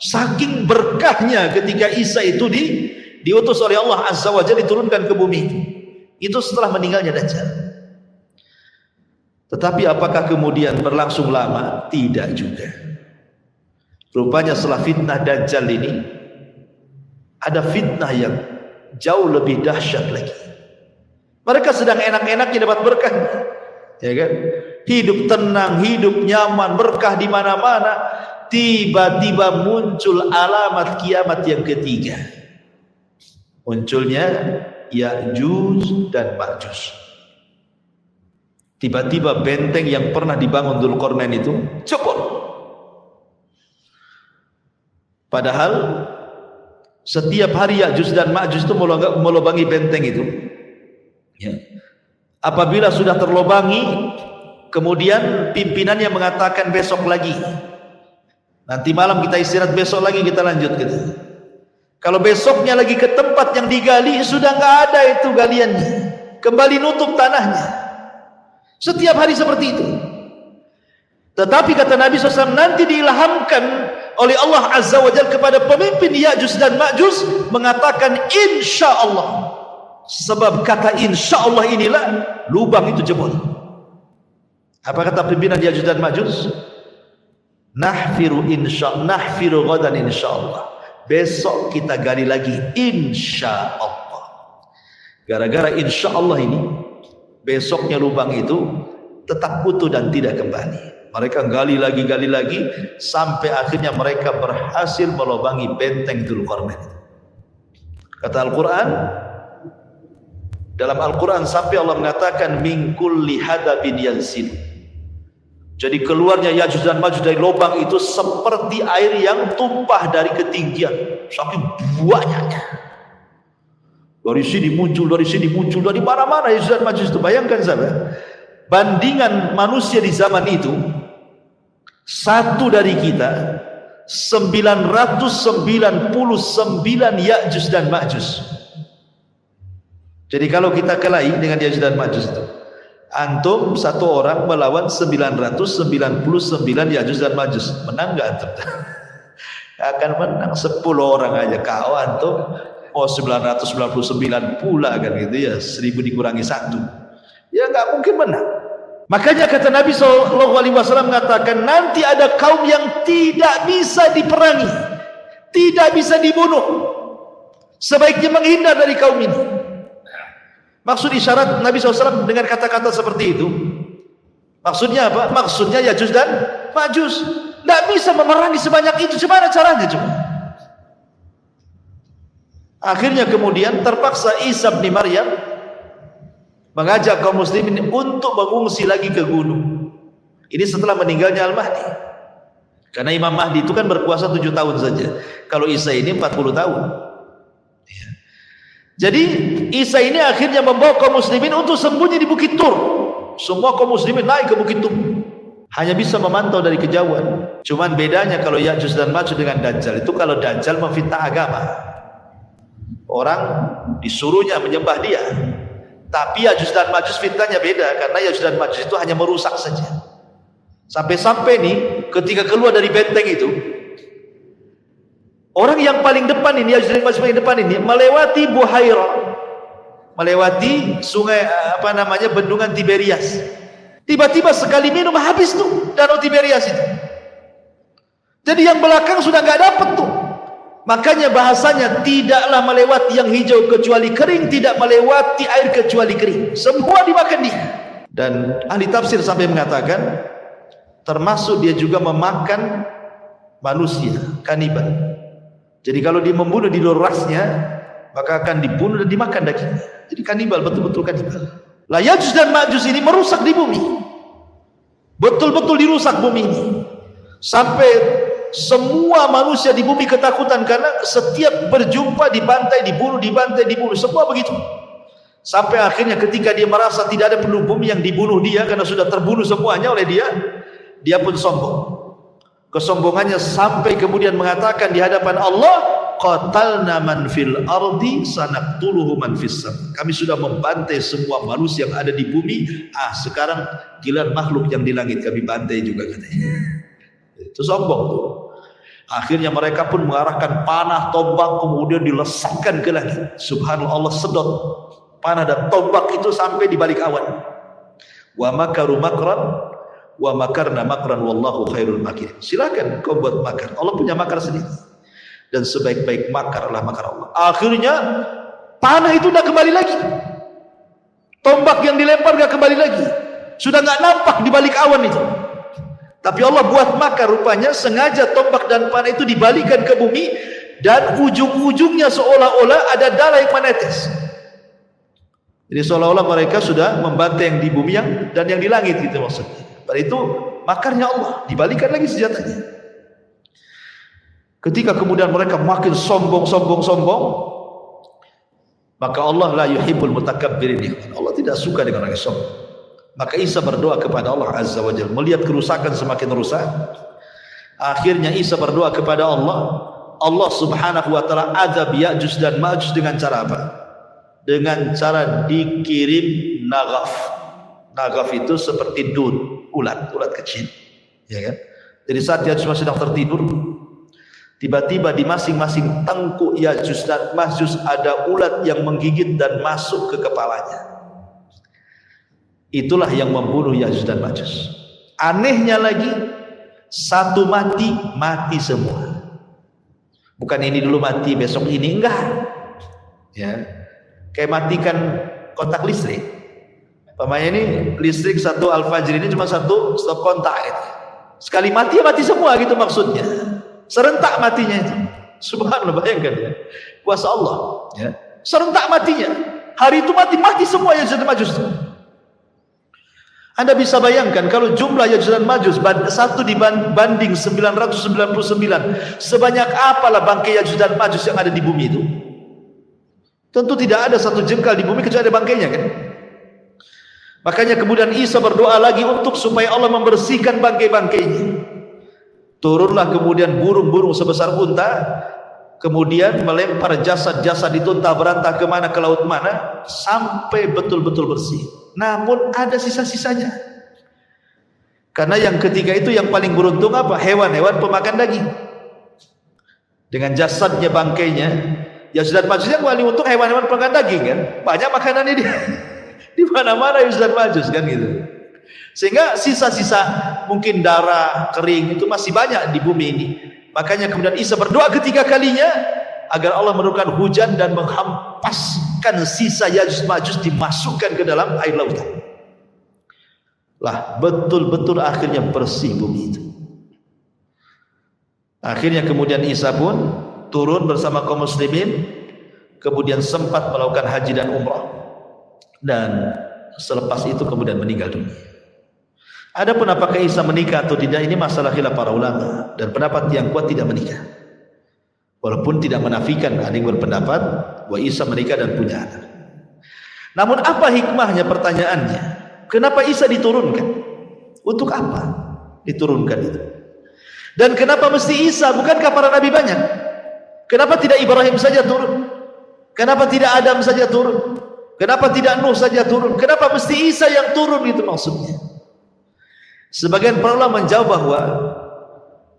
Saking berkahnya ketika Isa itu diutus oleh Allah Azza wa Jalla, diturunkan ke bumi. Itu setelah meninggalnya Dajjal. Tetapi apakah kemudian berlangsung lama? Tidak juga. Rupanya setelah fitnah Dajjal ini, ada fitnah yang jauh lebih dahsyat lagi. Mereka sedang enak-enaknya dapat berkah, ya kan? Hidup tenang, hidup nyaman, berkah di mana-mana. Tiba-tiba muncul alamat kiamat yang ketiga. Munculnya Ya'juj dan Ma'juj. Tiba-tiba benteng yang pernah dibangun Dzulqarnain itu jebol. Padahal setiap hari Ya'juj dan Ma'juj itu melobangi benteng itu. Ya. Apabila sudah terlobangi, kemudian pimpinannya mengatakan besok lagi. Nanti malam kita istirahat, besok lagi kita lanjut gitu. Kalau besoknya lagi ke tempat yang digali, sudah nggak ada itu galiannya. Kembali nutup tanahnya. Setiap hari seperti itu. Tetapi kata Nabi SAW, nanti diilhamkan oleh Allah Azza wa Jalla kepada pemimpin Ya'juj dan Ma'juj mengatakan insya Allah. Sebab kata insya Allah inilah lubang itu jebol. Apa kata pimpinan Ya'juj dan Ma'juj? Nahfiru ghadan insya Allah. Besok kita gali lagi insya Allah. Gara-gara insya Allah ini, besoknya lubang itu tetap utuh dan tidak kembali. Mereka gali lagi sampai akhirnya mereka berhasil melobangi benteng Dzulqarnain. Kata Al-Quran, dalam Al-Quran sampai Allah mengatakan min kulli hadabin yansil. Jadi keluarnya Ya'juj dan Ma'juj dari lubang itu seperti air yang tumpah dari ketinggian, saking banyaknya. Dari sini muncul, dari mana-mana Ya'juj dan Ma'juj itu. Bayangkan sahabat, bandingan manusia di zaman itu, satu dari kita 999 Ya'juj dan Ma'juj. Jadi kalau kita kelahi dengan Ya'juj dan Ma'juj itu, antum satu orang melawan 999 Ya'juj dan Ma'juj, menang nggak antum? Akan menang 10 orang aja. Kau antum 999 pula kan gitu ya, 1000 dikurangi 1, ya nggak mungkin menang. Makanya kata Nabi SAW mengatakan, nanti ada kaum yang tidak bisa diperangi, tidak bisa dibunuh, sebaiknya menghindar dari kaum ini. Maksud isyarat Nabi SAW dengan kata-kata seperti itu, maksudnya apa? Maksudnya Ya'juj dan Ma'juj tidak bisa memerangi sebanyak itu. Gimana caranya coba? Akhirnya kemudian terpaksa Isa bin Maryam mengajak kaum muslimin untuk mengungsi lagi ke gunung. Ini setelah meninggalnya Al-Mahdi. Karena Imam Mahdi itu kan berkuasa 7 tahun saja. Kalau Isa ini 40 tahun. Ya. Jadi Isa ini akhirnya membawa kaum muslimin untuk sembunyi di Bukit Tur. Semua kaum muslimin naik ke Bukit Tur, hanya bisa memantau dari kejauhan. Cuman bedanya kalau Ya'juj dan Ma'juj dengan Dajjal itu, kalau Dajjal memfitnah agama, orang disuruhnya menyembah dia. Tapi Ya'juj dan Ma'juj fitnahnya beda, karena Ya'juj dan Ma'juj itu hanya merusak saja. Sampai-sampai nih ketika keluar dari benteng itu, orang yang paling depan ini, Ya'juj dan Ma'juj paling depan ini, melewati Buhairah, melewati sungai bendungan Tiberias. Tiba-tiba sekali minum habis tuh danau Tiberias itu. Jadi yang belakang sudah nggak dapat tuh. Makanya bahasanya tidaklah melewati yang hijau kecuali kering, tidak melewati air kecuali kering. Semua dimakan dia. Dan ahli tafsir sampai mengatakan termasuk dia juga memakan manusia, kanibal. Jadi kalau dia membunuh di luar rasnya, maka akan dibunuh dan dimakan dagingnya. Jadi kanibal, betul-betul kanibal. Lah Ya'juj dan Ma'juj ini merusak di bumi. Betul-betul dirusak bumi ini. Sampai semua manusia di bumi ketakutan karena setiap berjumpa dibantai, dibunuh, dibantai, dibunuh. Semua begitu. Sampai akhirnya ketika dia merasa tidak ada penduduk bumi yang dibunuh dia karena sudah terbunuh semuanya oleh dia, dia pun sombong. Kesombongannya sampai kemudian mengatakan di hadapan Allah, qatalna man fil ardi sanaqtuluhu man fis sam. Kami sudah membantai semua manusia yang ada di bumi. Sekarang giliran makhluk yang di langit kami bantai juga katanya. Itu sombong tuh. Akhirnya mereka pun mengarahkan panah, tombak, kemudian dilesakkan ke langit. Subhanallah, Allah sedot panah dan tombak itu sampai di balik awan. Wa makaru makran wa makarna makran wallahu khairul makirin. Silakan kau buat makar, Allah punya makar sendiri. Dan sebaik-baik makar adalah makar Allah. Akhirnya panah itu udah kembali lagi. Tombak yang dilempar gak kembali lagi. Sudah gak nampak di balik awan itu. Tapi Allah buat makar rupanya, sengaja tombak dan panah itu dibalikan ke bumi, dan ujung-ujungnya seolah-olah ada darah yang menetes. Jadi seolah-olah mereka sudah membantai yang di bumi dan yang di langit gitu maksudnya. Pada itu makarnya Allah, dibalikan lagi senjatanya. Ketika kemudian mereka makin sombong, maka Allah la yuhibbul mutakabbirin. Allah tidak suka dengan orang yang sombong. Maka Isa berdoa kepada Allah Azza wa Jalla, melihat kerusakan semakin rusak. Akhirnya Isa berdoa kepada Allah, Allah Subhanahu wa taala azab Ya'juj dan Ma'juj dengan cara apa? Dengan cara dikirim naghaf. Naghaf itu seperti dun, ulat kecil, ya kan? Jadi saat Ya'juj sedang tertidur, tiba-tiba di masing-masing tengkuk Ya'juj dan Ma'juj ada ulat yang menggigit dan masuk ke kepalanya. Itulah yang membunuh Ya'juj dan Ma'juj. Anehnya lagi, satu mati semua. Bukan ini dulu mati, besok ini enggak. Ya, kayak matikan kontak listrik. Pamannya ini listrik satu Al-Fajr ini cuma satu stop kontak itu. Sekali mati semua gitu maksudnya. Serentak matinya itu. Subhanallah, bayangkan ya. Kuasa Allah, ya. Serentak matinya. Hari itu mati semua Ya'juj dan Ma'juj. Anda bisa bayangkan kalau jumlah Ya'juj dan Ma'juj satu dibanding 999, sebanyak apalah bangkai Ya'juj dan Ma'juj yang ada di bumi itu? Tentu tidak ada satu jengkal di bumi kecuali ada bangkainya kan? Makanya kemudian Isa berdoa lagi untuk supaya Allah membersihkan bangkai-bangkainya. Turunlah kemudian burung-burung sebesar unta, kemudian melempar jasad-jasad itu entah berantah kemana, ke laut mana, sampai betul-betul bersih. Namun ada sisa-sisanya. Karena yang ketiga itu yang paling beruntung apa? Hewan-hewan pemakan daging. Dengan jasadnya, bangkainya, Ya'juj dan Ma'juj yang paling untung hewan-hewan pemakan daging kan. Banyak makanannya dia. Di mana-mana Ya'juj dan Ma'juj kan gitu. Sehingga sisa-sisa mungkin darah kering itu masih banyak di bumi ini. Makanya kemudian Isa berdoa ketiga kalinya agar Allah menurunkan hujan dan menghempaskan sisa Ya'juj Ma'juj dimasukkan ke dalam air lautan. Lah betul-betul akhirnya bersih bumi itu. Akhirnya kemudian Isa pun turun bersama kaum muslimin, kemudian sempat melakukan haji dan umrah, dan selepas itu kemudian meninggal dunia. Adapun apakah Isa menikah atau tidak, ini masalah khilaf para ulama, dan pendapat yang kuat tidak menikah. Walaupun tidak menafikan, ada yang berpendapat bahwa Isa menikah dan punya anak. Namun apa hikmahnya, pertanyaannya? Kenapa Isa diturunkan? Untuk apa diturunkan itu? Dan kenapa mesti Isa? Bukankah para nabi banyak? Kenapa tidak Ibrahim saja turun? Kenapa tidak Adam saja turun? Kenapa tidak Nuh saja turun? Kenapa mesti Isa yang turun, itu maksudnya? Sebagian para ulama menjawab bahwa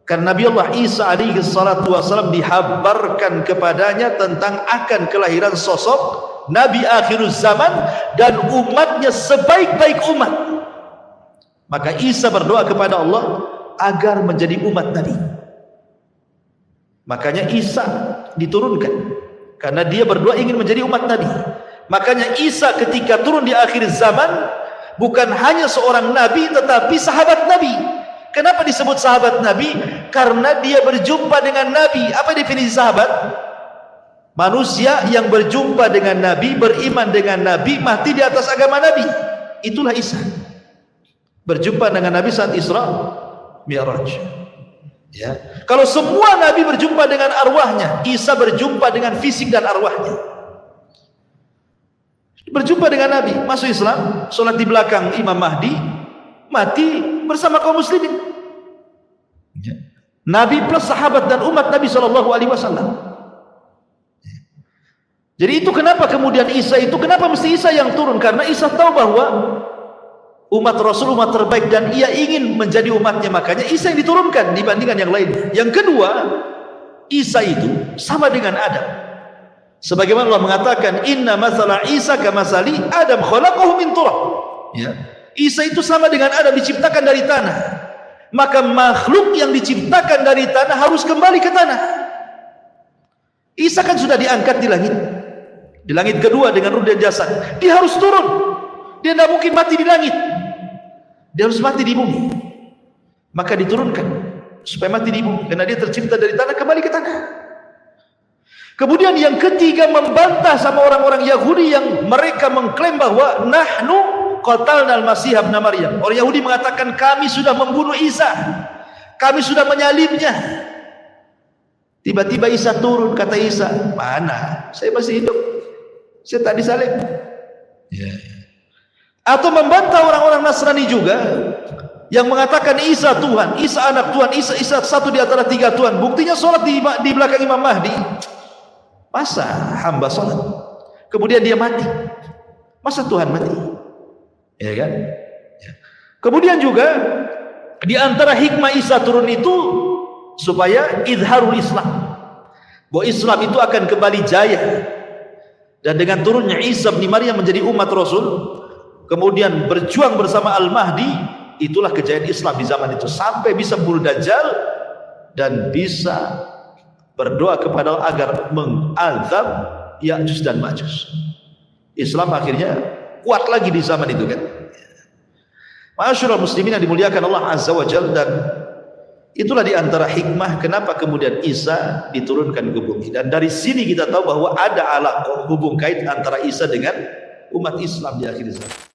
karena Nabi Allah Isa alaihi salatu wasallam dihabarkan kepadanya tentang akan kelahiran sosok Nabi akhir zaman dan umatnya sebaik-baik umat. Maka Isa berdoa kepada Allah agar menjadi umat Nabi. Makanya Isa diturunkan karena dia berdua ingin menjadi umat Nabi. Makanya Isa ketika turun di akhir zaman bukan hanya seorang nabi tetapi sahabat Nabi. Kenapa disebut sahabat Nabi? Karena dia berjumpa dengan Nabi. Apa definisi sahabat? Manusia yang berjumpa dengan Nabi, beriman dengan Nabi, mati di atas agama Nabi. Itulah Isa. Berjumpa dengan Nabi saat Isra Mi'raj. Ya. Kalau semua Nabi berjumpa dengan arwahnya, Isa berjumpa dengan fisik dan arwahnya. Berjumpa dengan Nabi, masuk Islam, sholat di belakang Imam Mahdi, mati bersama kaum muslimin. Ya. Nabi plus sahabat dan umat Nabi SAW. Jadi itu kenapa kemudian Isa itu, kenapa mesti Isa yang turun? Karena Isa tahu bahwa umat Rasul umat terbaik dan ia ingin menjadi umatnya, makanya Isa yang diturunkan dibandingkan yang lain. Yang kedua, Isa itu sama dengan Adam. Sebagaimana Allah mengatakan, inna masalah Isa kamasali Adam khalaqahu min turab. Ya. Isa itu sama dengan Adam, diciptakan dari tanah. Maka makhluk yang diciptakan dari tanah harus kembali ke tanah. Isa kan sudah diangkat di langit. Di langit kedua dengan ruh dan jasad. Dia harus turun. Dia tidak mungkin mati di langit. Dia harus mati di bumi. Maka diturunkan supaya mati di bumi, karena dia tercipta dari tanah, kembali ke tanah. Kemudian yang ketiga, membantah sama orang-orang Yahudi yang mereka mengklaim bahwa nahnu qatalna al-Masih ibn Maryam. Orang Yahudi mengatakan kami sudah membunuh Isa, kami sudah menyalibnya. Tiba-tiba Isa turun, kata Isa, mana? Saya masih hidup, saya tak disalib. Ya. Atau membantah orang-orang Nasrani juga yang mengatakan Isa Tuhan, Isa anak Tuhan, Isa satu di antara tiga Tuhan. Buktinya sholat di belakang Imam Mahdi. Masa hamba sholat kemudian dia mati? Masa Tuhan mati? Ya kan? Ya. Kemudian juga di antara hikmah Isa turun itu supaya izharul Islam, bahwa Islam itu akan kembali jaya. Dan dengan turunnya Isa bin Maryam menjadi umat Rasul, kemudian berjuang bersama Al-Mahdi, itulah kejayaan Islam di zaman itu, sampai bisa membunuh Dajjal dan bisa berdoa kepada Allah agar mengazab Ya'juj dan Ma'juj. Islam akhirnya kuat lagi di zaman itu kan. Ma'asyiral muslimin yang dimuliakan Allah Azza wa Jalla, dan itulah di antara hikmah kenapa kemudian Isa diturunkan ke bumi. Dan dari sini kita tahu bahwa ada alaqah, hubung kait antara Isa dengan umat Islam di akhir zaman.